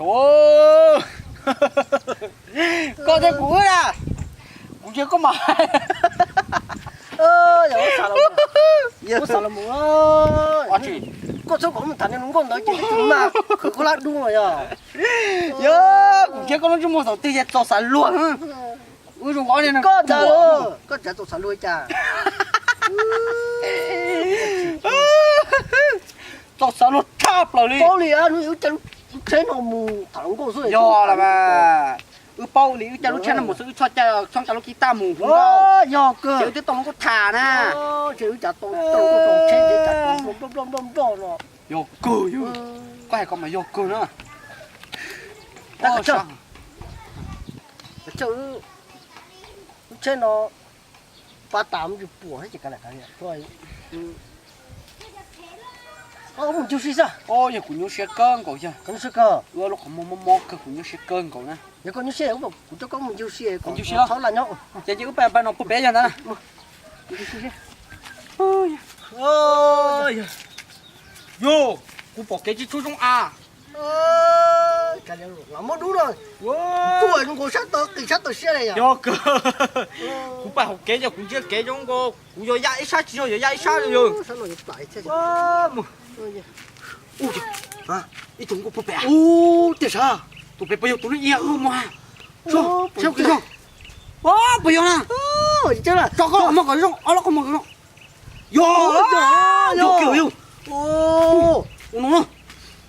Trời con thấy cũ à cũng chưa có mà giờ có xả lắm ơi quá chị có số cũng thành nên con nói chuyện chúng mà có lát đúng rồi à nhớ cũng chưa có nó chung một đầu tiên cho sản luôn ui dùng gói này có trả luôn có trả tổ sản luôn cha cho sản luôn tháp rồi đi bao lì à nó yếu chân thế nó mù thằng con số do là mà bao lì cho lúc chân một sự cho trong cho lúc kita mù không có do cơ chịu tới tông có thả nè chịu trả tổ tổ trên để trả tổ nó yo cơ yo có hay còn mà yo cơ nữa ta có chơi chữ trên nó ba tám就补还几个来看呀，所以我们就是啥， ôi giờ cũng như xe cơn cậu chứ 跟是个， lúc không mò cái cũng như xe cơn cậu nè 有个你写我不就讲我们就写， 就是 炒烂肉， giờ chỉ có ba nó bố bé vậy nè 就是写， ôi ôi yo cô bỏ cái gì chú trong à 干了肉，那么多了， wow 做中国啥都给啥都写了呀， yo cơ cô bà học cái giờ cũng chưa cái trong cô cũng giờ dạy sát chỉ giờ dạy sát rồi 啥都有摆起来， wow mà 哦， à ít chúng cô bố bé 哦，这啥？ tụi bé bây giờ tụi nó yêu mà sao sao cái sao wow bây giờ nè 哦，这了， cho con mà cái trong nó không mà cái trong yo yo kiểu yêu 哦， đúng không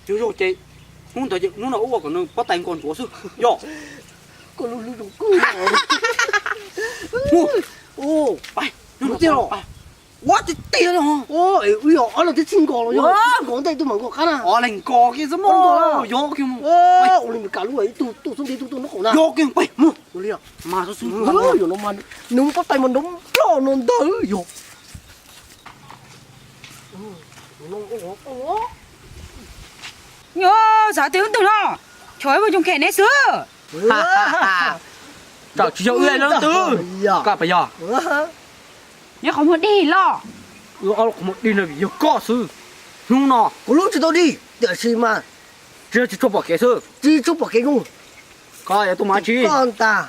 chứ rồi chị không thấy nó là uống còn nó bắt tay còn chúa sư yo 个噜噜噜个，哦， ไป nó tiêu rồi. ว้าจะเตี้ยเลยฮะ 哦，哎呦，俺老在听过了，哟，讲的都蛮过看啊。 อ๋อเล่นกอกี่สมองยกกี่มึง 哦，我们搞路哎，都兄弟都那好呢。 ยกกี่ไปมึง 我哩啊， มาสุด 哦，有那么，能把带么能老能得哟。哦， nhớ sao tiếng từ nó trời ơi dùng kẻ này xưa trời chỉ cho ươi nó tư cả bây giờ nhớ không có đi lo ông không đi là vì có sư không nó có lúc chỉ tao đi, để gì mà, chỉ cho bỏ cái sư chỉ cho bỏ cái luôn. có vậy tôi mà chi Con ta,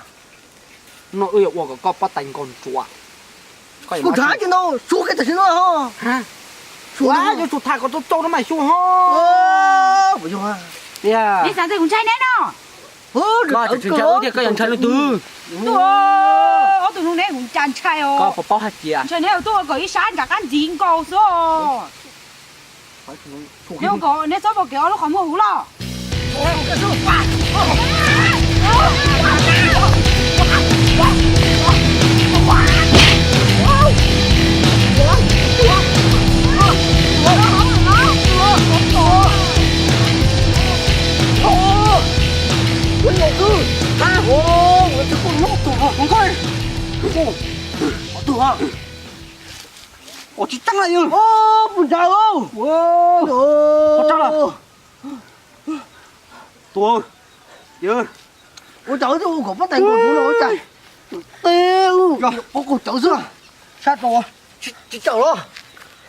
nó ươi uổng có bắt tay con chúa có trái chứ đâu, số cái thật nó ha số quá đó. cho chuột thải có tôi nó mày xuống ha Ơ, bây giờ ha. yeah đi sáng thì cũng trai nét nó có chỉ cho cái cái chân nó tư tôi ở tụi nó này cũng chán trai có ồ bỏ hạt gì trời nếu tôi có ý sáng cả cái gì cầu số nếu có nếu số bảo kéo nó không có hú lo 어 진짜 이거 Ô, buồn trời không? 와 Ôi, chắc là 또 여 ôi trời ơi, có bắt tay con nó trời. Tiêu. Rồi. Ô, con trời xưa. Sát rồi. Chị trời đó.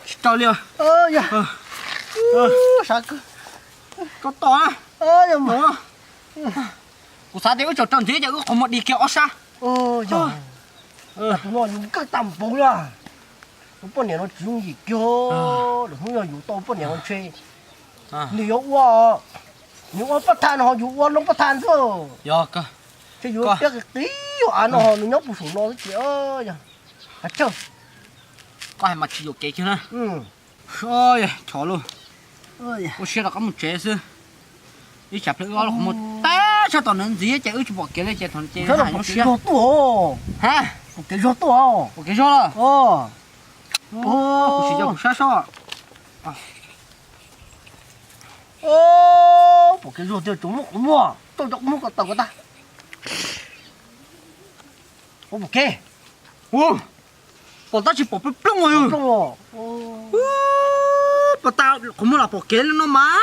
진짜 려 Ơ, dạ. Sát cơ. có to á Ơ, dạ mà. của sao đấy cho tròn thế chứ không một đi kéo sa Ôi, trời. Nó những cái tầm bố là. Nó bọn này nó chỉ dùng gì kêu. Được không nhờ dù to bọn này nó chơi. Nếu quá. Nếu quá bắt than họ dù quá nó bắt than thôi. 여 그 Chứ dù Coi. biết cái tí ăn nó nhóc bù sủng nó chị ơi. À chưa. có hay mà chỉ cái chứ nè Ừ. ôi chó luôn Ôi. tôi sẽ là có một chế sư đi chặt được nó một té cho toàn nên gì chạy ơi chỉ bỏ cái lên chạy toàn chạy Thế là hai một nó cái xe gió to. ha Một cái gió to. một cái cho là Ờ. ô chỉ cho một sát sao Ô, một cái gió to chúng nó cũng mua. Tôi cũng mua cái tàu của ta. Ô, một cái. 오 bỏ ta chỉ bỏ bông rồi Không rồi. bỏ ta không muốn là bỏ cái nó mà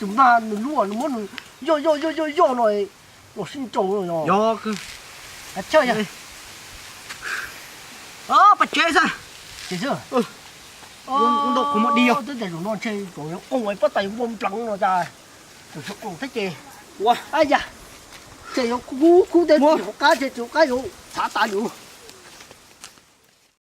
Chúng ta lúa nó muốn yo rồi. Nó sinh trồng rồi nó. 여 그 À chơi nhá. bắt chế ra Chị chưa? 운동 고모 đi không? Thế để nó chơi rồi ông ấy bắt tay bom trắng nó ra. tôi chụp cùng thích gì Wow. ai da chơi cú cú đến cá chơi cá vô thả ta vô